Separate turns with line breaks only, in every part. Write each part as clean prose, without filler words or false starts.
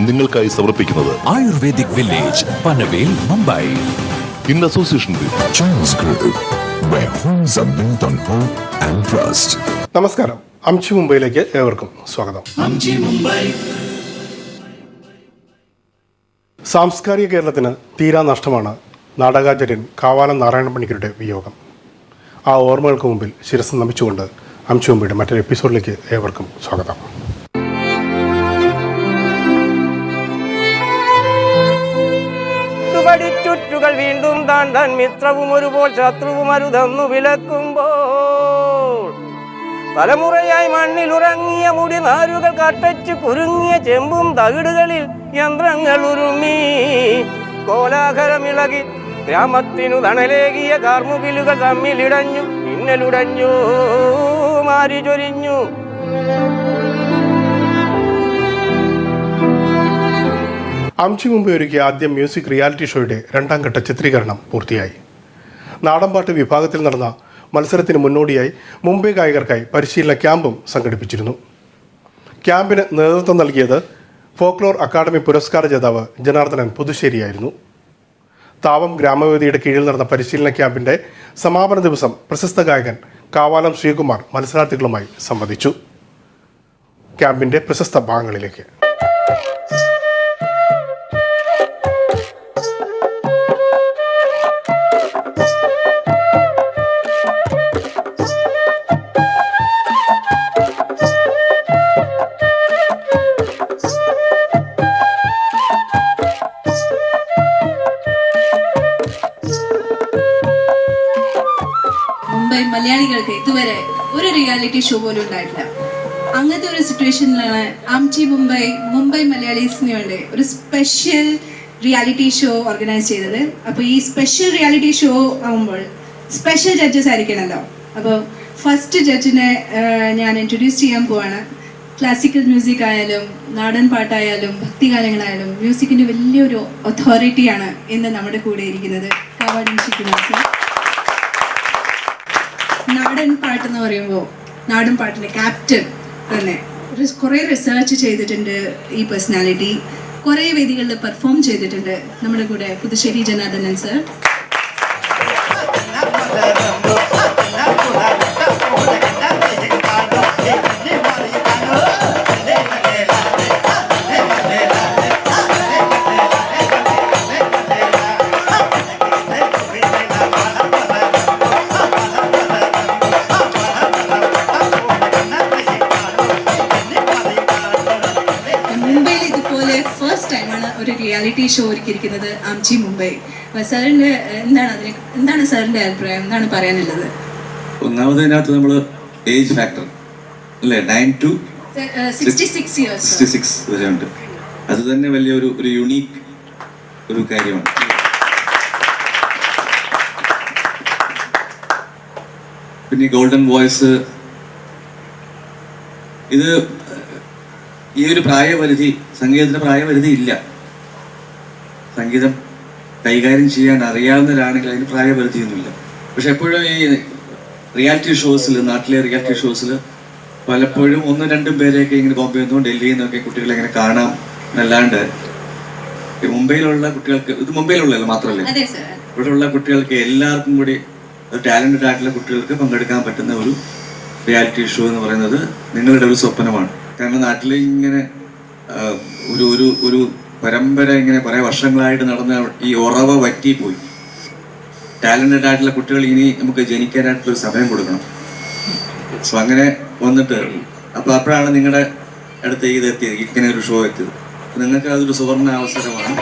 നിങ്ങൾക്കായി സമർപ്പിക്കുന്നത്
ayurvedic village, Panvel, Mumbai.
In association with
Charles Group, where homes are built on hope and trust.
നമസ്കാരം. അംചി മുംബൈയിലേക്ക് ഏവർക്കും സ്വാഗതം. സാംസ്കാരിക കേരളത്തിന് തീരാ നഷ്ടമാണ് നാടകാചാര്യൻ കാവാലം നാരായണ പണിക്കരുടെ വിയോഗം. ആ ഓർമ്മകൾക്ക് മുമ്പിൽ ശിരസ് നമിച്ചുകൊണ്ട് അംചി മുംബൈയുടെ മറ്റൊരു എപ്പിസോഡിലേക്ക് ഏവർക്കും സ്വാഗതം.
ചുറ്റുകൾ വീണ്ടും താൻ മിത്രവും ഒരുപോൾ ശത്രുവും അരുതെന്നു വിലക്കുമ്പോൾ തലമുറയായി മണ്ണിലുറങ്ങിയ മുടി നാരുകൾ കട്ടച്ചു കുരുങ്ങിയ ചെമ്പും തകിടുകളിൽ യന്ത്രങ്ങൾ ഉരുമി കോലാഹലമിളകി ഗ്രാമത്തിനു തണലേകിയ കാർമുകിലുകൾ തമ്മിലിടഞ്ഞു, മിന്നലുടഞ്ഞു, മാരി ചൊരിഞ്ഞു.
അംചി മുംബൈ ഒരുക്കിയ ആദ്യ മ്യൂസിക് റിയാലിറ്റി ഷോയുടെ രണ്ടാം ഘട്ട ചിത്രീകരണം പൂർത്തിയായി. നാടൻപാട്ട് വിഭാഗത്തിൽ നടന്ന മത്സരത്തിന് മുന്നോടിയായി മുംബൈ ഗായകർക്കായി പരിശീലന ക്യാമ്പും സംഘടിപ്പിച്ചിരുന്നു. ക്യാമ്പിന് നേതൃത്വം നൽകിയത് ഫോക്ലോർ അക്കാദമി പുരസ്കാര ജേതാവ് ജനാർദ്ദനൻ പുതുശ്ശേരിയായിരുന്നു. താവം ഗ്രാമവേദിയുടെ കീഴിൽ നടന്ന പരിശീലന ക്യാമ്പിന്റെ സമാപന ദിവസം പ്രശസ്ത ഗായകൻ കാവാലം ശ്രീകുമാർ മത്സരാർത്ഥികളുമായി സംവദിച്ചു. ക്യാമ്പിന്റെ പ്രശസ്ത ഭാഗങ്ങളിലേക്ക്.
മുംബൈ മലയാളികൾക്ക് ഇതുവരെ ഒരു റിയാലിറ്റി ഷോ പോലും ഉണ്ടായിട്ടില്ല. അങ്ങനത്തെ ഒരു സിറ്റുവേഷനിലാണ് അംചി മുംബൈ മലയാളീസിന് വേണ്ടി ഒരു സ്പെഷ്യൽ റിയാലിറ്റി ഷോ ഓർഗനൈസ് ചെയ്തത്. അപ്പോൾ ഈ സ്പെഷ്യൽ റിയാലിറ്റി ഷോ ആകുമ്പോൾ സ്പെഷ്യൽ ജഡ്ജസ് ആയിരിക്കണമല്ലോ. അപ്പോൾ ഫസ്റ്റ് ജഡ്ജിനെ ഞാൻ ഇൻട്രൊഡ്യൂസ് ചെയ്യാൻ പോവാണ്. ക്ലാസിക്കൽ മ്യൂസിക് ആയാലും നാടൻ പാട്ടായാലും ഭക്തിഗാനങ്ങളായാലും മ്യൂസിക്കിൻ്റെ വലിയൊരു അതോറിറ്റിയാണ് ഇന്ന് നമ്മുടെ കൂടെ ഇരിക്കുന്നത്. കാവാലം ശ്രീകുമാർ. നാടൻ പാട്ട് എന്ന് പറയുമ്പോൾ നാടൻ പാട്ടിൻ്റെ ക്യാപ്റ്റൻ തന്നെ. കുറേ റിസർച്ച് ചെയ്തിട്ടുണ്ട് ഈ പേഴ്സണാലിറ്റി. കുറേ വേദികളിൽ പെർഫോം ചെയ്തിട്ടുണ്ട്. നമ്മുടെ കൂടെ പുതുശ്ശേരി ജനാർദ്ദനൻ സർ. ഒരു റിയാലിറ്റി ഷോ ഒരുക്കിയിരിക്കുന്നത് അംചി മുംബൈ. സാറിന്റെ എന്താണ് സാറിന്റെ അഭിപ്രായം, എന്താണ് പറയാനുള്ളത്?
ഒന്നാമതിനകത്ത് നമ്മൾ ഏജ് ഫാക്ടർ അല്ലേ, 9 to 66 വരെ ഉണ്ട്. അത് തന്നെ വലിയ ഒരു യുണീക്ക് ഒരു കാര്യമാണ്. പിന്നെ ഗോൾഡൻ വോയിസ്, ഇത് ഈ ഒരു പ്രായപരിധി, സംഗീതത്തിന് പ്രായപരിധി ഇല്ല. സംഗീതം കൈകാര്യം ചെയ്യാൻ അറിയാവുന്നവരാണെങ്കിൽ അതിന് പ്രായപരിധിയൊന്നുമില്ല. പക്ഷെ എപ്പോഴും ഈ റിയാലിറ്റി ഷോസിൽ, നാട്ടിലെ റിയാലിറ്റി ഷോസിൽ പലപ്പോഴും 1-2 പേരെയൊക്കെ ഇങ്ങനെ ബോംബെയിൽ നിന്നും ഡൽഹിയിൽ നിന്നൊക്കെ കുട്ടികളെ ഇങ്ങനെ കാണാം എന്നല്ലാണ്ട് മുംബൈയിലുള്ള കുട്ടികൾക്ക്, ഇത് മുംബൈയിലുള്ളതല്ല മാത്രമല്ല, ഇവിടെയുള്ള കുട്ടികൾക്ക് എല്ലാവർക്കും കൂടി ടാലന്റഡ് ആയിട്ടുള്ള കുട്ടികൾക്ക് പങ്കെടുക്കാൻ പറ്റുന്ന ഒരു റിയാലിറ്റി ഷോ എന്ന് പറയുന്നത് നിങ്ങളുടെ ഒരു സ്വപ്നമാണ്. കാരണം നാട്ടിൽ ഇങ്ങനെ ഒരു പരമ്പര ഇങ്ങനെ കുറേ വർഷങ്ങളായിട്ട് നടന്ന ഈ ഉറവ വറ്റിപ്പോയി. ടാലന്റഡ് ആയിട്ടുള്ള കുട്ടികൾ ഇനി നമുക്ക് ജനിക്കാനായിട്ടുള്ള ഒരു സമയം കൊടുക്കണം. സോ അങ്ങനെ വന്നിട്ട് അപ്പോൾ അപ്പോഴാണ് നിങ്ങളുടെ അടുത്ത് ഇതെത്തിയത്, ഇങ്ങനെ ഒരു ഷോ എത്തിയത്. നിങ്ങൾക്ക് അതൊരു സുവർണ അവസരമാണ്.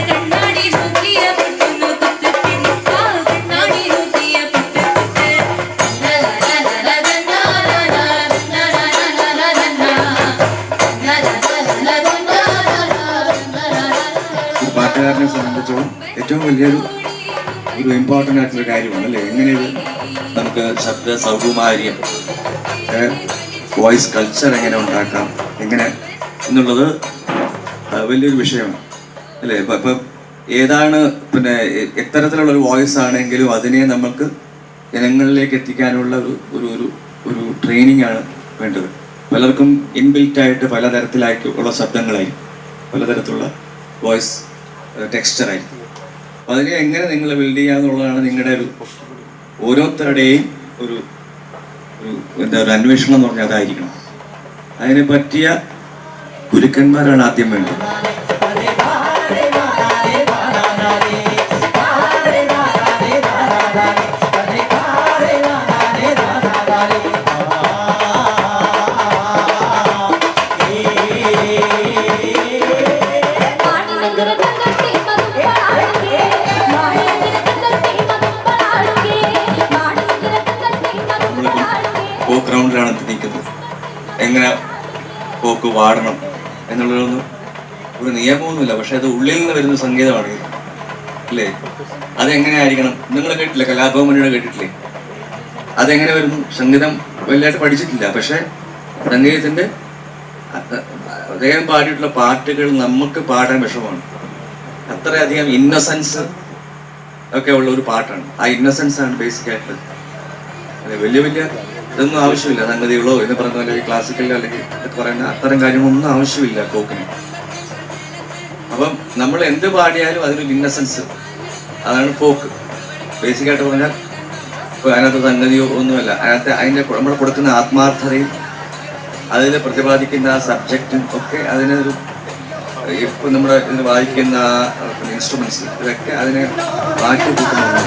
കണ്ണാടി നോക്കിയ
പാട്ടുകാരനെ സംബന്ധിച്ചോളം ഏറ്റവും വലിയൊരു ഇമ്പോർട്ടൻ്റ് ആയിട്ടുള്ള കാര്യമാണ് അല്ലേ? എങ്ങനെ ഇത് നമുക്ക് ശബ്ദ സൗകുമാര്യം, വോയിസ് കൾച്ചർ എങ്ങനെ ഉണ്ടാക്കാം, എങ്ങനെ എന്നുള്ളത് വലിയൊരു വിഷയമാണ് അല്ലേ? ഇപ്പം ഏതാണ് പിന്നെ എത്തരത്തിലുള്ളൊരു വോയിസ് ആണെങ്കിലും അതിനെ നമുക്ക് ജനങ്ങളിലേക്ക് എത്തിക്കാനുള്ള ഒരു ട്രെയിനിങ് ആണ് വേണ്ടത്. പലർക്കും ഇൻബിൽറ്റായിട്ട് പലതരത്തിലായിട്ടുള്ള ശബ്ദങ്ങളായിരിക്കും, പലതരത്തിലുള്ള വോയിസ് ടെക്സ്ചറായിരിക്കും. അപ്പോൾ അതിനെ എങ്ങനെ നിങ്ങൾ ബിൽഡ് ചെയ്യുക എന്നുള്ളതാണ് നിങ്ങളുടെ ഓരോരുത്തരുടെയും ഒരു അന്വേഷണം എന്ന് പറഞ്ഞാൽ അതായിരിക്കണം. അതിനെ പറ്റിയ ഗുരുക്കന്മാരാണ് ആദ്യം വേണ്ടത്. പോക്ക് റൗണ്ടിലാണ് നിൽക്കുന്നത്. എങ്ങനെ പോക്ക് പാടണം എന്നുള്ളതൊന്നും ഒരു നിയമമൊന്നുമില്ല, പക്ഷെ അത് ഉള്ളിൽ നിന്ന് വരുന്ന സംഗീതമാണ് അല്ലേ? അതെങ്ങനെയായിരിക്കണം? നിങ്ങൾ കേട്ടില്ലേ, കലാഭവമണിയുടെ കേട്ടിട്ടില്ലേ? അതെങ്ങനെ വരുന്നു? സംഗീതം വലുതായിട്ട് പഠിച്ചിട്ടില്ല, പക്ഷെ സംഗീതത്തിൻ്റെ അദ്ദേഹം പാടിയിട്ടുള്ള പാട്ടുകൾ നമുക്ക് പാടാൻ വിഷമമാണ്. അത്രയധികം ഇന്നസെൻസ് ഒക്കെ ഉള്ള ഒരു പാട്ടാണ്. ആ ഇന്നസെൻസ് ആണ് ബേസിക് ആയിട്ടുള്ളത്. വലിയ വലിയ ഇതൊന്നും ആവശ്യമില്ല, സംഗതികളോ എന്ന് പറഞ്ഞ പോലെ ക്ലാസിക്കലോ അല്ലെങ്കിൽ ഇതൊക്കെ പറയുന്ന അത്തരം കാര്യങ്ങളൊന്നും ആവശ്യമില്ല പോക്കിന്. അപ്പം നമ്മൾ എന്ത് പാടിയാലും അതിനൊരു ഇന്നസെൻസ്, അതാണ് പോക്ക്. ബേസിക്കായിട്ട് പറഞ്ഞാൽ അതിനകത്ത് സംഗതിയോ ഒന്നുമല്ല, അതിൻ്റെ നമ്മൾ കൊടുക്കുന്ന ആത്മാർത്ഥതയും അതിൽ പ്രതിപാദിക്കുന്ന ആ സബ്ജക്റ്റും ഒക്കെ അതിനൊരു ഇപ്പം നമ്മുടെ ഇതിന് വായിക്കുന്ന ഇൻസ്ട്രുമെന്റ്സ് ഇതൊക്കെ അതിനെ മാറ്റി കൂട്ടുന്നുണ്ട്.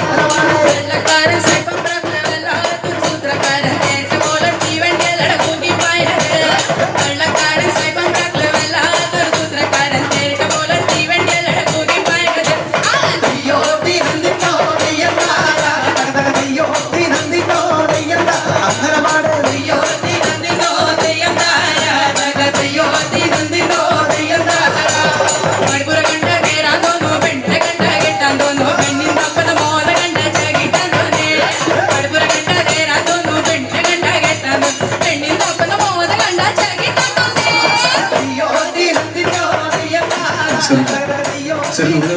സർ, നമ്മൾ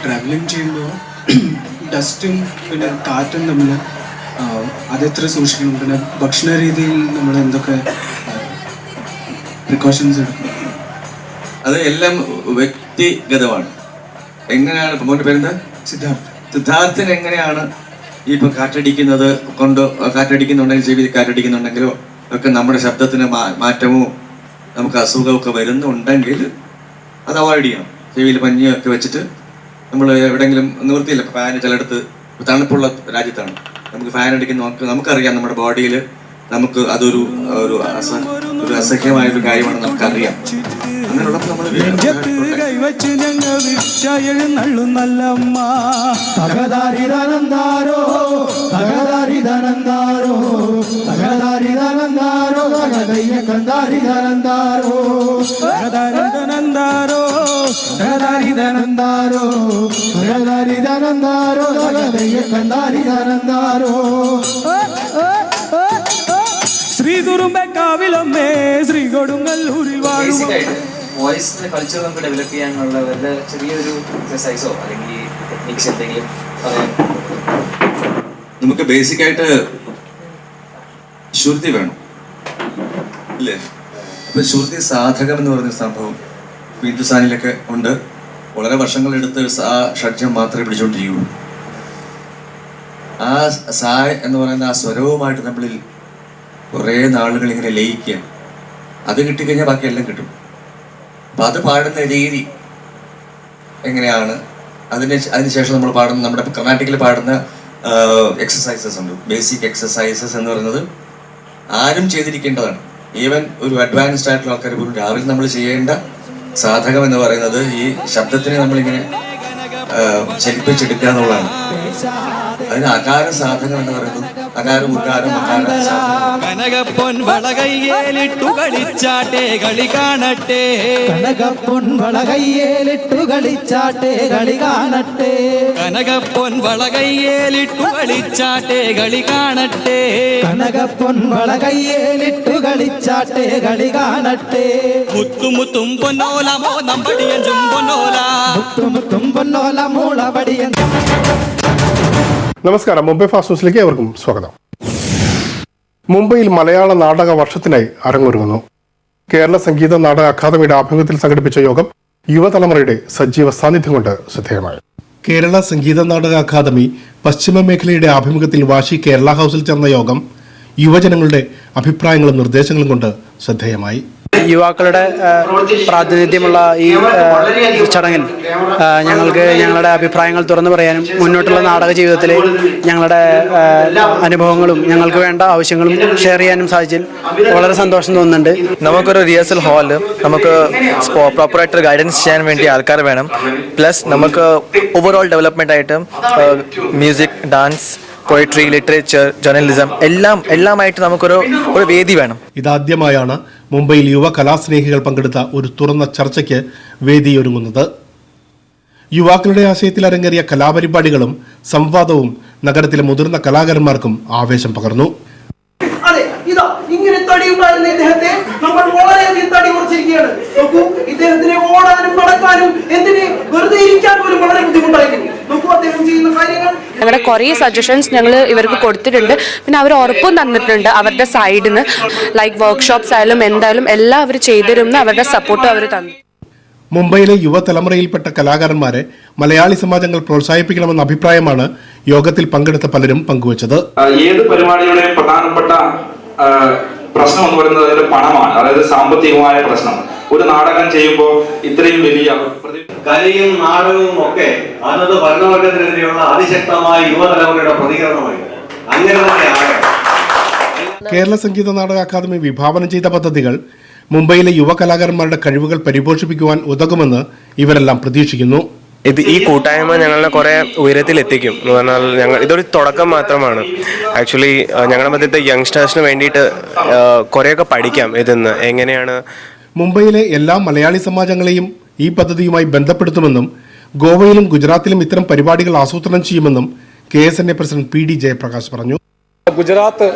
ട്രാവലിംഗ് ചെയ്യുമ്പോൾ ഡസ്റ്റും പിന്നെ കാറ്റും തമ്മിൽ അതെത്ര സൂക്ഷിക്കണം? പിന്നെ ഭക്ഷണ രീതിയിൽ നമ്മൾ എന്തൊക്കെ പ്രിക്കോഷൻസ് എടുക്കണം?
അത് എല്ലാം വ്യക്തിഗതമാണ്. എങ്ങനെയാണ് ഇപ്പം മോൻ്റെ പേരെന്താ? സിദ്ധാർത്ഥന് എങ്ങനെയാണ് ഈ ഇപ്പം കാറ്റടിക്കുന്നത് കൊണ്ട് കാറ്റടിക്കുന്നുണ്ടെങ്കിൽ ചെവിയിൽ കാറ്റടിക്കുന്നുണ്ടെങ്കിലോ ഒക്കെ നമ്മുടെ ശബ്ദത്തിന് മാറ്റമോ നമുക്ക് അസുഖമൊക്കെ വരുന്നുണ്ടെങ്കിൽ അത് അവോയ്ഡ് ചെയ്യണം. ചെവിയിൽ പഞ്ഞിയൊക്കെ വെച്ചിട്ട് നമ്മൾ എവിടെയെങ്കിലും നിവൃത്തിയില്ല. ഫാൻ ചിലയിടത്ത് തണുപ്പുള്ള രാജ്യത്താണ് നമുക്ക് ഫാൻ അടിക്കുന്ന നമുക്കറിയാം നമ്മുടെ ബോഡിയിൽ നമുക്ക് അതൊരു അസഹ്യമായൊരു കാര്യമാണെന്ന് നമുക്കറിയാം. അങ്ങനെയുള്ളപ്പോൾ നമ്മൾ
ശ്രീകുറുമ്പക്കാവിലമ്മേ ശ്രീ കൊടുങ്ങല്ലൂരിൽ വാഴും.
വോയിസിന്റെ കൾച്ചർ നമുക്ക് ഡെവലപ്പ് ചെയ്യാനുള്ള വല്ല ചെറിയൊരു എക്സസൈസോ അല്ലെങ്കിൽ ടെക്നിക്സ് എന്തെങ്കിലും പറയാൻ?
നമുക്ക് ബേസിക്കായിട്ട് ശ്രുതി വേണം ഇല്ലേ? അപ്പൊ ശ്രുതി സാധകം എന്ന് പറയുന്ന സംഭവം ഹിന്ദുസ്ഥാനിലൊക്കെ ഉണ്ട്. വളരെ വർഷങ്ങളെടുത്ത് ആ ഷഡ്ജം മാത്രമേ പിടിച്ചുകൊണ്ടിരിക്കൂ. ആ സായ് എന്ന് പറയുന്ന ആ സ്വരവുമായിട്ട് നമ്മളിൽ കുറേ നാളുകൾ ഇങ്ങനെ ലയിക്കുക. അത് കിട്ടിക്കഴിഞ്ഞാൽ ബാക്കി എല്ലാം കിട്ടും. അപ്പം അത് പാടുന്ന രീതി എങ്ങനെയാണ്, അതിനുശേഷം നമ്മൾ പാടുന്ന നമ്മുടെ കർണാട്ടിക്കിൽ പാടുന്ന എക്സസൈസസ് ഉണ്ട്. ബേസിക് എക്സസൈസസ് എന്ന് പറയുന്നത് ആരും ചെയ്തിരിക്കേണ്ടതാണ്. ഈവൻ ഒരു അഡ്വാൻസ്ഡ് ആയിട്ടുള്ള ആൾക്കാർ പോലും രാവിലെ നമ്മൾ ചെയ്യേണ്ട സാധകം എന്ന് പറയുന്നത് ഈ ശബ്ദത്തിനെ നമ്മളിങ്ങനെ ചലിപ്പിച്ചെടുക്കുക എന്നുള്ളതാണ്. അതിന് അകാര സാധനം എന്ന് പറയുന്നത് അകാരം ഉകാരം അകാര
കനകപ്പൊൻ വളകയ്യേലിട്ടു കളിച്ചാട്ടെ കളി കാണട്ടെ. കനകപ്പൊൻ വളകയ്യേലിട്ടു കളിച്ചാട്ടെ കളി കാണട്ടെ. കനകപ്പൊൻ വളകയ്യേലിട്ടു കളിച്ചാട്ടെ കളി കാണട്ടെ. കനകപ്പൊൻ വളകയ്യേലിട്ടു കളിച്ചാട്ടെ കളി കാണട്ടെ. മുത്തുമുത്തും പൊന്നോലമോ നമ്പടിയഞ്ചും പൊന്നോല. മുത്തുമുത്തും പൊന്നോല മൂളപടിയൻ.
നമസ്കാരം, മുംബൈ ഫാസ്റ്റ് ന്യൂസിലേക്ക് ഏവർക്കും സ്വാഗതം. മുംബൈയിൽ മലയാള നാടക വർഷത്തിനായി അരങ്ങൊരുങ്ങുന്നു. കേരള സംഗീത നാടക അക്കാദമിയുടെ ആഭിമുഖ്യത്തിൽ സംഘടിപ്പിച്ച യോഗം യുവതലമുറയുടെ സജീവ സാന്നിധ്യം കൊണ്ട് ശ്രദ്ധേയമായി. കേരള സംഗീത നാടക അക്കാദമി പശ്ചിമ മേഖലയുടെ ആഭിമുഖ്യത്തിൽ വാശി കേരള ഹൗസിൽ ചേർന്ന യോഗം യുവജനങ്ങളുടെ അഭിപ്രായങ്ങളും നിർദ്ദേശങ്ങളും കൊണ്ട് ശ്രദ്ധേയമായി.
യുവാക്കളുടെ പ്രാതിനിധ്യമുള്ള ഈ ചടങ്ങിൽ ഞങ്ങൾക്ക് ഞങ്ങളുടെ അഭിപ്രായങ്ങൾ തുറന്നു പറയാനും മുന്നോട്ടുള്ള നാടക ജീവിതത്തിലെ ഞങ്ങളുടെ അനുഭവങ്ങളും ഞങ്ങൾക്ക് വേണ്ട ആവശ്യങ്ങളും ഷെയർ ചെയ്യാനും സാധിച്ചതിൽ വളരെ സന്തോഷം തോന്നുന്നുണ്ട്.
നമുക്കൊരു റിഹേഴ്സൽ ഹാള്, നമുക്ക് പ്രോപ്പറായിട്ട് ഗൈഡൻസ് ചെയ്യാൻ വേണ്ടി ആൾക്കാർ വേണം. പ്ലസ് നമുക്ക് ഓവറോൾ ഡെവലപ്മെൻ്റ് ആയിട്ട് music, dance, poetry, literature, journalism എല്ലാമായിട്ട് നമുക്കൊരു വേദി വേണം.
ഇതാദ്യമായാണ് മുംബൈയിൽ യുവ കലാസ്നേഹികൾ പങ്കെടുത്ത ഒരു തുറന്ന ചർച്ചയ്ക്ക് വേദിയൊരുങ്ങുന്നത്. യുവാക്കളുടെ ആശയത്തിൽ അരങ്ങേറിയ കലാപരിപാടികളും സംവാദവും നഗരത്തിലെ മുതിർന്ന കലാകാരന്മാർക്കും ആവേശം പകർന്നു.
അതെ, ഇതാ ഇങ്ങനെ തടിയുണ്ടായിരുന്ന ഇദ്ദേഹത്തെ നമ്മൾ വളരെയധികം തടി കുറച്ചിരിക്കുകയാണ്. നോക്കൂ, ഇദ്ദേഹത്തിന് ഓടാനും നടക്കാനും എന്തിന് വെറുതെ ഇരിക്കാൻ പോലും വളരെ ബുദ്ധിമുട്ടായിരുന്നു. നോക്കൂ അദ്ദേഹം ചെയ്യുന്ന കാര്യങ്ങൾ.
ഞങ്ങളുടെ കുറേ സജഷൻസ് ഞങ്ങൾ ഇവർക്ക് കൊടുത്തിട്ടുണ്ട്. പിന്നെ അവർ ഉറപ്പും തന്നിട്ടുണ്ട് അവരുടെ സൈഡിൽ നിന്ന്, ലൈക്ക് വർക്ക്ഷോപ്സ് ആയാലും എന്തായാലും എല്ലാം അവർ ചെയ്തിരുന്ന അവരുടെ സപ്പോർട്ടും അവർ തന്നു.
മുംബൈയിലെ യുവതലമുറയിൽപ്പെട്ട കലാകാരന്മാരെ മലയാളി സമാജങ്ങൾ പ്രോത്സാഹിപ്പിക്കണമെന്ന അഭിപ്രായമാണ് യോഗത്തിൽ പങ്കെടുത്ത പലരും പങ്കുവച്ചത്.
ഏത് പരിപാടിയുടെയും പ്രധാനപ്പെട്ട പ്രശ്നം എന്ന് പറയുന്നത് അതിന്റെ പണമാണ്, അതായത് സാമ്പത്തികമായ പ്രശ്നം. ഒരു നാടകം ചെയ്യുമ്പോൾ ഇത്രയും വലിയ
കലയും നാടകവും ഒക്കെ അന്നത് ഭരണവർഗത്തിനെതിരെയുള്ള അതിശക്തമായ യുവതലമുറയുടെ പ്രതികരണമായി അങ്ങനെ തന്നെയാണ്.
കേരള സംഗീത നാടക അക്കാദമി വിഭാവനം ചെയ്ത പദ്ധതികൾ മുംബൈയിലെ യുവ കലാകാരന്മാരുടെ കഴിവുകൾ പരിപോഷിപ്പിക്കുവാൻ ഉതകുമെന്ന് ഇവരെല്ലാം പ്രതീക്ഷിക്കുന്നു.
ഈ കൂട്ടായ്മ ഞങ്ങളെ കുറെ ഉയരത്തിലെത്തിക്കും എന്ന് പറഞ്ഞാൽ ഇതൊരു തുടക്കം മാത്രമാണ്. ആക്ച്വലി ഞങ്ങളുടെ മധ്യത്തെ യങ്സ്റ്റേഴ്സിന് വേണ്ടിയിട്ട് കുറേയൊക്കെ പഠിക്കാം ഇതിന്ന് എങ്ങനെയാണ്.
മുംബൈയിലെ എല്ലാ മലയാളി സമാജങ്ങളെയും ഈ പദ്ധതിയുമായി ബന്ധപ്പെടുത്തുമെന്നും ഗോവയിലും ഗുജറാത്തിലും ഇത്തരം പരിപാടികൾ ആസൂത്രണം ചെയ്യുമെന്നും KSNA പ്രസിഡന്റ് PD ജയപ്രകാശ് പറഞ്ഞു.
ഗുജറാത്ത്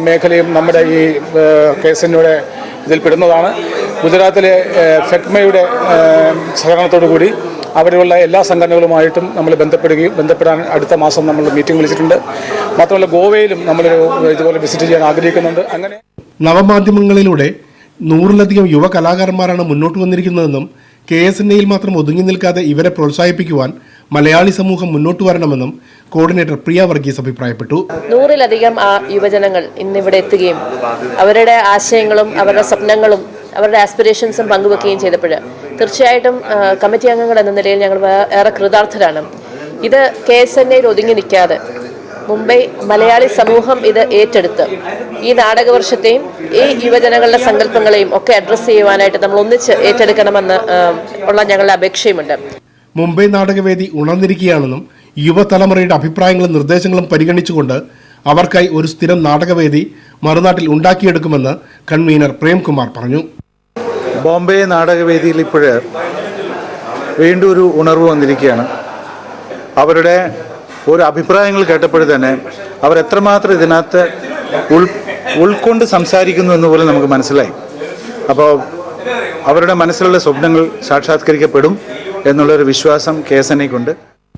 മേഖലയും നമ്മുടെ ഈ KSNAയുടെ ഇതിൽ പെടുന്നതാണ്. ഗുജറാത്തിലെ ഫെക്മയുടെ സഹകരണത്തോടു കൂടി അവിടെയുള്ള എല്ലാ സംഘടനകളുമായിട്ടും നമ്മൾ ബന്ധപ്പെടാൻ അടുത്ത മാസം നമ്മൾ മീറ്റിംഗ് വിളിച്ചിട്ടുണ്ട്. മാത്രമല്ല ഗോവയിലും നമ്മളൊരു ഇതുപോലെ വിസിറ്റ് ചെയ്യാൻ ആഗ്രഹിക്കുന്നുണ്ട്. അങ്ങനെ
നവമാധ്യമങ്ങളിലൂടെ 100-ലധികം യുവ കലാകാരന്മാരാണ് മുന്നോട്ട് വന്നിരിക്കുന്നതെന്നും KSNAയിൽ മാത്രം ഒതുങ്ങി നിൽക്കാതെ ഇവരെ പ്രോത്സാഹിപ്പിക്കുവാൻ മലയാളി സമൂഹം മുന്നോട്ട് വരണമെന്നും കോർഡിനേറ്റർ പ്രിയ വർഗീസ് അഭിപ്രായപ്പെട്ടു.
100-ലധികം യുവജനങ്ങൾ ഇന്നിവിടെ എത്തുകയും അവരുടെ ആശയങ്ങളും അവരുടെ സ്വപ്നങ്ങളും അവരുടെ ആസ്പിറേഷൻസും പങ്കുവെക്കുകയും ചെയ്തപ്പോൾ തീർച്ചയായിട്ടും കമ്മിറ്റി അംഗങ്ങൾ എന്ന നിലയിൽ ഞങ്ങൾ ഏറെ കൃതാർത്ഥരാണ്. ഇത് KSNAയിൽ ഒതുങ്ങി നിൽക്കാതെ മുംബൈ മലയാളി സമൂഹം ഇത് ഏറ്റെടുത്ത് ഈ നാടകവർഷത്തെയും ഈ യുവജനങ്ങളുടെ സങ്കല്പങ്ങളെയും ഒക്കെ അഡ്രസ്സ് ചെയ്യുവാനായിട്ട് നമ്മൾ ഒന്നിച്ച് ഏറ്റെടുക്കണമെന്ന് ഉള്ള ഞങ്ങളുടെ അപേക്ഷയുമുണ്ട്.
മുംബൈ നാടകവേദി ഉണർന്നിരിക്കുകയാണെന്നും യുവതലമുറയുടെ അഭിപ്രായങ്ങളും നിർദ്ദേശങ്ങളും പരിഗണിച്ചുകൊണ്ട് അവർക്കായി ഒരു സ്ഥിരം നാടകവേദി മറുനാട്ടിൽ ഉണ്ടാക്കിയെടുക്കുമെന്ന് കൺവീനർ പ്രേംകുമാർ പറഞ്ഞു.
ബോംബെ നാടകവേദിയിൽ ഇപ്പോൾ വീണ്ടും ഒരു ഉണർവ് വന്നിരിക്കുകയാണ്. അവരുടെ ഒരു അഭിപ്രായങ്ങൾ കേട്ടപ്പോൾ തന്നെ അവരെത്രമാത്രം ഇതിനകത്ത് ഉൾക്കൊണ്ട് സംസാരിക്കുന്നു എന്ന് പോലും നമുക്ക് മനസ്സിലായി. അപ്പോൾ അവരുടെ മനസ്സിലുള്ള സ്വപ്നങ്ങൾ സാക്ഷാത്കരിക്കപ്പെടും എന്നുള്ളൊരു വിശ്വാസം KSNAയ്ക്കുണ്ട്.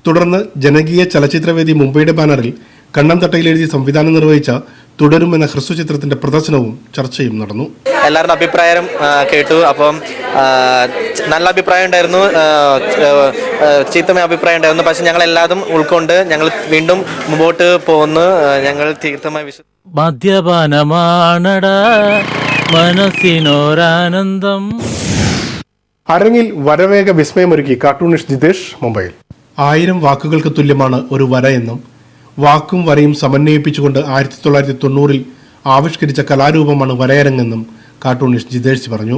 തുടർന്ന് ജനകീയ ചലച്ചിത്രവേദി മുംബൈയുടെ ബാനറിൽ കണ്ണംതട്ടയിൽ എഴുതി സംവിധാനം നിർവഹിച്ച തുടരും എന്ന ഹ്രസ്വചിത്രത്തിന്റെ പ്രദർശനവും ചർച്ചയും നടന്നു.
എല്ലാവരുടെ അഭിപ്രായം കേട്ടു. അപ്പം നല്ല അഭിപ്രായം ഉണ്ടായിരുന്നു, ചീത്തമായ അഭിപ്രായം ഉണ്ടായിരുന്നു. പക്ഷെ ഞങ്ങൾ എല്ലാതും ഉൾക്കൊണ്ട് ഞങ്ങൾ വീണ്ടും മുമ്പോട്ട് പോകുന്നു. ഞങ്ങൾ തീർത്ഥമായി
മദ്യപാനമാണട മനസ്സിനോരാനന്ദം.
അരങ്ങിൽ വരവേഗ വിസ്മയമൊരുക്കി കാർട്ടൂണിസ്റ്റ് ജിതേഷ് മുംബൈയിൽ. 1000 വാക്കുകൾക്ക് തുല്യമാണ് ഒരു വര എന്നും വാക്കും വരയും സമന്വയിപ്പിച്ചുകൊണ്ട് 1990-ൽ ആവിഷ്കരിച്ച കലാരൂപമാണ് വരയരങ്ങെന്നും കാർട്ടൂണിസ്റ്റ് ജിതേഷ് പറഞ്ഞു.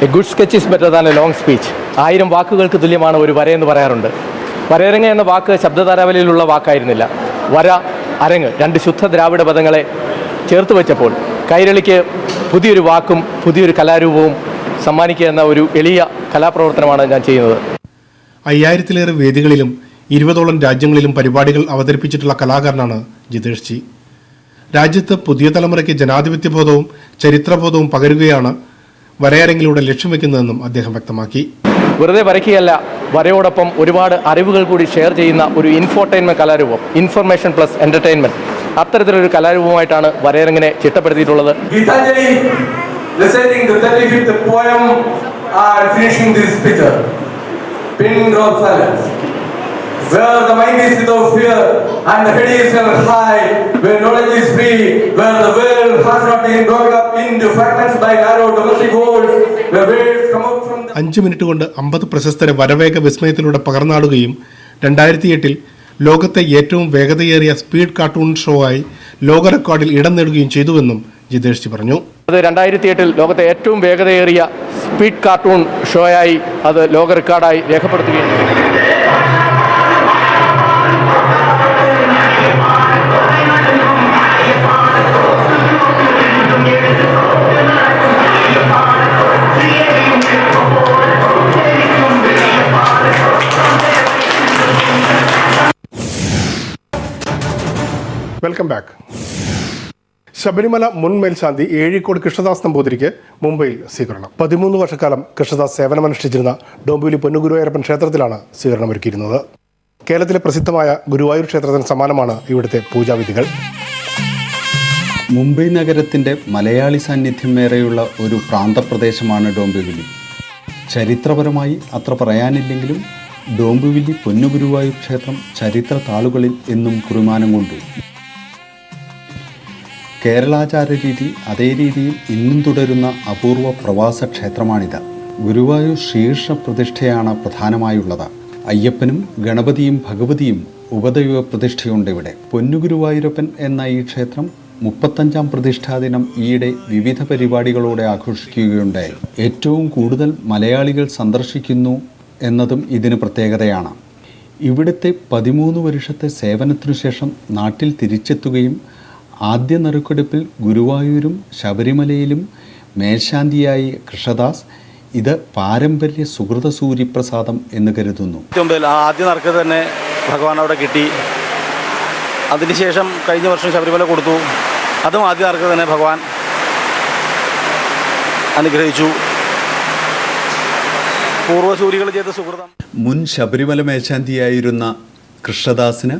A good sketch is better than A long speech. 1000 വാക്കുകൾക്ക് തുല്യമാണ് ഒരു വരയെന്ന് പറയാറുണ്ട്. വരയരങ്ങ് എന്ന വാക്ക് ശബ്ദതാരാവലിയിലുള്ള വാക്കായിരുന്നില്ല. വര, അരങ്ങ്, രണ്ട് ശുദ്ധ ദ്രാവിഡ പദങ്ങളെ ചേർത്ത് വെച്ചപ്പോൾ കൈരളിക്ക് പുതിയൊരു വാക്കും പുതിയൊരു കലാരൂപവും സമ്മാനിക്കുക എന്ന ഒരു എളിയ കലാപ്രവർത്തനമാണ് ഞാൻ ചെയ്യുന്നത്.
5000-ലേറെ വേദികളിലും 20ഓളം രാജ്യങ്ങളിലും പരിപാടികൾ അവതരിപ്പിച്ചിട്ടുള്ള കലാകാരനാണ് ജിതേഷ് ജി. രാജ്യത്ത് പുതിയ തലമുറയ്ക്ക് ജനാധിപത്യബോധവും ചരിത്രബോധവും പകരുകയാണ് വരയരങ്ങിലൂടെ ലക്ഷ്യം വെക്കുന്നതെന്നും അദ്ദേഹം വ്യക്തമാക്കി.
വെറുതെ വരയ്ക്കുകയല്ല, വരയോടൊപ്പം ഒരുപാട് അറിവുകൾ കൂടി ഷെയർ ചെയ്യുന്ന ഒരു ഇൻഫോർടൈൻമെന്റ് കലാരൂപം, ഇൻഫർമേഷൻ പ്ലസ് എന്റർടൈൻമെന്റ്, അത്തരത്തിലൊരു കലാരൂപമായിട്ടാണ് വരയരങ്ങിനെ ചിട്ടപ്പെടുത്തിയിട്ടുള്ളത്.
Where the mind is without fear and the head is ever high, where knowledge is free, where the world has not been broken up into fragments by narrow domestic walls, where waves come out from the...
5 minute കൊണ്ട് 50 പ്രശസ്തരെ വരവേഗ വിസ്മയത്തിലൂടെ പകർന്നാടുകയും 2008 ലോകത്തെ ഏറ്റവും വേഗതയേറിയ speed cartoon show ആയി ലോക റെക്കോർഡിൽ ഇടം നേടുകയും ചെയ്തുവെന്നും Jithesh G പറഞ്ഞു.
അത് 2008 ലോകത്തെ ഏറ്റവും വേഗതയേറിയ സ്പീഡ് കാർട്ടൂൺ ഷോയായി അത് ലോക റെക്കോർഡായി രേഖപ്പെടുത്തുകയും ചെയ്തു.
Welcome back. ശബരിമല മുൻ മേൽശാന്തി ഏഴിക്കോട് കൃഷ്ണദാസ് നമ്പൂതിരിക്ക് മുംബൈയിൽ സ്വീകരണം. 13 വർഷക്കാലം കൃഷ്ണദാസ് സേവനമനുഷ്ഠിച്ചിരുന്ന ഡോംബിവിലി പൊന്നുഗുരുവായൂരപ്പൻ ക്ഷേത്രത്തിലാണ് സ്വീകരണമൊരുക്കിയിരുന്നത്. കേരളത്തിലെ പ്രസിദ്ധമായ ഗുരുവായൂർ ക്ഷേത്രത്തിന് സമാനമാണ് ഇവിടുത്തെ പൂജാവിധികൾ.
മുംബൈ നഗരത്തിൻ്റെ മലയാളി സാന്നിധ്യമേറെയുള്ള ഒരു പ്രാന്തപ്രദേശമാണ് ഡോംബിവിലി. ചരിത്രപരമായി അത്ര പറയാനില്ലെങ്കിലും ഡോംബിവിലി പൊന്നുഗുരുവായൂർ ക്ഷേത്രം ചരിത്ര താളുകളിൽ എന്നും കുറിമാനം കൊണ്ടു. കേരളാചാര രീതി അതേ രീതിയിൽ ഇന്നും തുടരുന്ന അപൂർവ പ്രവാസ ക്ഷേത്രമാണിത്. ഗുരുവായൂർ ശീർഷ പ്രതിഷ്ഠയാണ് പ്രധാനമായുള്ളത്. അയ്യപ്പനും ഗണപതിയും ഭഗവതിയും ഉപദൈവ പ്രതിഷ്ഠയുണ്ട് ഇവിടെ. പൊന്നുഗുരുവായൂരപ്പൻ എന്ന ഈ ക്ഷേത്രം 35ാം പ്രതിഷ്ഠാദിനം ഈയിടെ വിവിധ പരിപാടികളോടെ ആഘോഷിക്കുകയുണ്ടായി. ഏറ്റവും കൂടുതൽ മലയാളികൾ സന്ദർശിക്കുന്നു എന്നതും ഇതിന് പ്രത്യേകതയാണ്. ഇവിടുത്തെ 13 വർഷത്തെ സേവനത്തിനു ശേഷം നാട്ടിൽ തിരിച്ചെത്തുകയും ആദ്യ നറുക്കെടുപ്പിൽ ഗുരുവായൂരും ശബരിമലയിലും മേൽശാന്തിയായി കൃഷ്ണദാസ് ഇത് പാരമ്പര്യ സുഹൃത സൂര്യപ്രസാദം എന്ന് കരുതുന്നു.
ആദ്യ നറുക്ക് തന്നെ ഭഗവാൻ അവിടെ കിട്ടി. അതിനുശേഷം കഴിഞ്ഞ വർഷം ശബരിമല കൊടുത്തു. അതും ആദ്യ നറുക്ക് തന്നെ ഭഗവാൻ അനുഗ്രഹിച്ചു. പൂർവ്വസൂരികൾ ചെയ്ത സുഹൃതം.
മുൻ ശബരിമല മേൽശാന്തിയായിരുന്ന കൃഷ്ണദാസിന്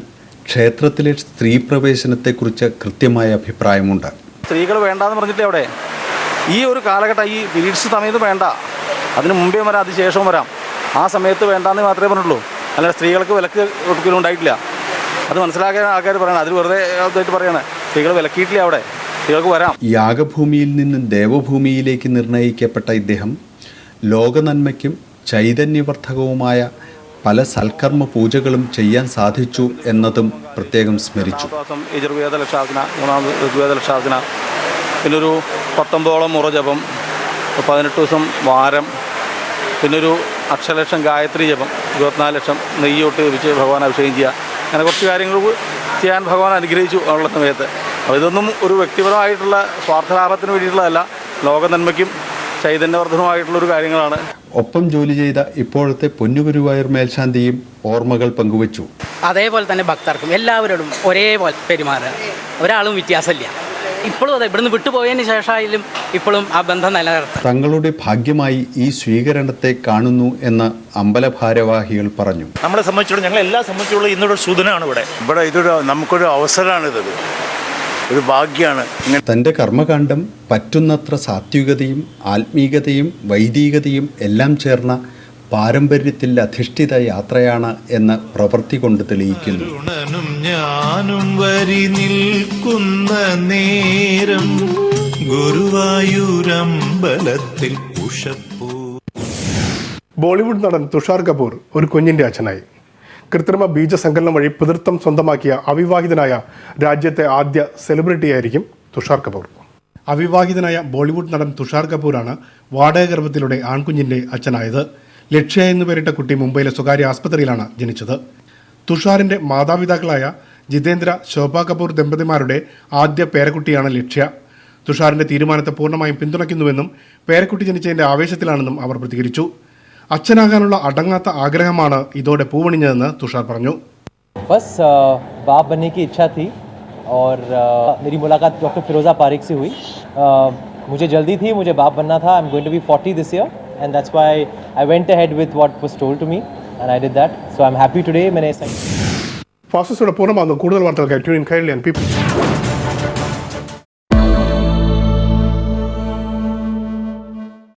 ക്ഷേത്രത്തിലെ സ്ത്രീ പ്രവേശനത്തെക്കുറിച്ച് കൃത്യമായ അഭിപ്രായമുണ്ട്.
സ്ത്രീകൾ വേണ്ടാന്ന് പറഞ്ഞില്ലേ അവിടെ. ഈ ഒരു കാലഘട്ടം, ഈ പീരീഡ്സ് സമയത്ത് വേണ്ട, അതിന് മുമ്പേ വരാം, അതിനുശേഷവും വരാം. ആ സമയത്ത് വേണ്ടാന്ന് മാത്രമേ പറഞ്ഞുള്ളൂ. അല്ലാതെ സ്ത്രീകൾക്ക് വിലക്ക് ഒരിക്കലും ഉണ്ടായിട്ടില്ല. അത് മനസ്സിലാക്കാൻ ആൾക്കാർ പറയണം. അതിൽ വെറുതെ ഇതായിട്ട് പറയണം. സ്ത്രീകൾ വിലക്കിയിട്ടില്ല അവിടെ, സ്ത്രീകൾക്ക് വരാം.
യാഗഭൂമിയിൽ നിന്നും ദേവഭൂമിയിലേക്ക് നിർണയിക്കപ്പെട്ട ഇദ്ദേഹം ലോകനന്മയ്ക്കും ചൈതന്യവർദ്ധകവുമായ പല സൽക്കർമ്മ പൂജകളും ചെയ്യാൻ സാധിച്ചു എന്നതും പ്രത്യേകം സ്മരിച്ചു.
യജുർവേദ ലക്ഷാർച്ചന, 3ാം ഋഗ്വേദ ലക്ഷാർച്ചന, പിന്നൊരു 19ഓളം മുറജപം, 18 ദിവസം വാരം, പിന്നൊരു അക്ഷലക്ഷം ഗായത്രി ജപം, 24 ലക്ഷം നെയ്യോട്ട് വെച്ച് ഭഗവാൻ അഭിഷേകം ചെയ്യുക. അങ്ങനെ കുറച്ച് കാര്യങ്ങൾ ചെയ്യാൻ ഭഗവാൻ അനുഗ്രഹിച്ചു ഉള്ള സമയത്ത്. അപ്പോൾ ഇതൊന്നും ഒരു വ്യക്തിപരമായിട്ടുള്ള സ്വാർത്ഥലാഭത്തിന് വേണ്ടിയിട്ടുള്ളതല്ല, ലോക നന്മയ്ക്കും ചൈതന്യവർദ്ധനമായിട്ടുള്ളൊരു കാര്യങ്ങളാണ്.
ഒപ്പം ജോലി ചെയ്ത ഇപ്പോഴത്തെ പൊന്നുഗുരുവായൂർ മേൽശാന്തിയും ഓർമ്മകൾ പങ്കുവച്ചു.
അതേപോലെ തന്നെ ഭക്തർക്കും എല്ലാവരോടും ഒരേപോലെ പെരുമാറുക, ഒരാളും വ്യത്യാസമില്ല. ഇപ്പോഴും അതെ, ഇവിടുന്ന് വിട്ടുപോയതിന് ശേഷമായാലും ഇപ്പോഴും ആ ബന്ധം നിലനിർത്തും.
തങ്ങളുടെ ഭാഗ്യമായി ഈ സ്വീകരണത്തെ കാണുന്നു എന്ന് അമ്പലഭാരവാഹികൾ പറഞ്ഞു.
നമ്മളെ സംബന്ധിച്ചിടത്തോളം, ഞങ്ങളെ എല്ലാ സംബന്ധിച്ചുള്ള ഇന്നൊരു സുദിനാണ് ഇവിടെ ഇതൊരു നമുക്കൊരു അവസരമാണിത്, ഒരു ഭാഗ്യമാണ്.
തൻ്റെ കർമ്മകാണ്ഡം പറ്റുന്നത്ര സാത്വികതയും ആത്മീകതയും വൈദികതയും എല്ലാം ചേർന്ന പാരമ്പര്യത്തിൽ അധിഷ്ഠിത യാത്രയാണ് എന്ന് പ്രവൃത്തി കൊണ്ട് തെളിയിക്കുന്നു.
ഞാനും വരി നിൽക്കുന്ന നേരം ഗുരുവായൂരമ്പലത്തിൽ ഉഷപ്പൂ.
ബോളിവുഡ് നടൻ തുഷാർ കപൂർ ഒരു കുഞ്ഞിൻ്റെ അച്ഛനായി. കൃത്രിമ ബീജസങ്കലനം വഴി പിതൃത്വം സ്വന്തമാക്കിയ അവിവാഹിതനായ രാജ്യത്തെ ആദ്യ സെലിബ്രിറ്റിയായിരിക്കും തുഷാർ കപൂർ. അവിവാഹിതനായ ബോളിവുഡ് നടൻ തുഷാർ കപൂറാണ് വാടക ഗർഭത്തിലൂടെ ആൺകുഞ്ഞിൻ്റെ അച്ഛനായത്. ലക്ഷ്യ എന്ന് പേരിട്ട കുട്ടി മുംബൈയിലെ സ്വകാര്യ ആസ്പത്രിയിലാണ് ജനിച്ചത്. തുഷാറിന്റെ മാതാപിതാക്കളായ ജിതേന്ദ്ര, ശോഭ കപൂർ ദമ്പതിമാരുടെ ആദ്യ പേരക്കുട്ടിയാണ് ലക്ഷ്യ. തുഷാറിന്റെ തീരുമാനത്തെ പൂർണ്ണമായും പിന്തുണയ്ക്കുന്നുവെന്നും പേരക്കുട്ടി ജനിച്ചതിന്റെ ആവേശത്തിലാണെന്നും അവർ പ്രതികരിച്ചു. അച്ഛനാകാനുള്ള അടങ്ങാത്ത ആഗ്രഹമാണ് ഇതോടെ പൂവണിഞ്ഞതെന്ന് തുഷാർ പറഞ്ഞു.
बस बाप बनने की इच्छा थी और मेरी मुलाकात डॉक्टर फिरोज़ा पारिक से हुई. मुझे जल्दी थी, मुझे बाप बनना था. I'm going to be 40 this year and that's why I went ahead with what was told to me and I did that. So I'm happy today. मैंने
ഫാസിസ്റ്റോടെ പൂർണ്ണമാകുന്നു. കൂടുതൽ വാർത്തകൾക്കായി tune in Kairali and people.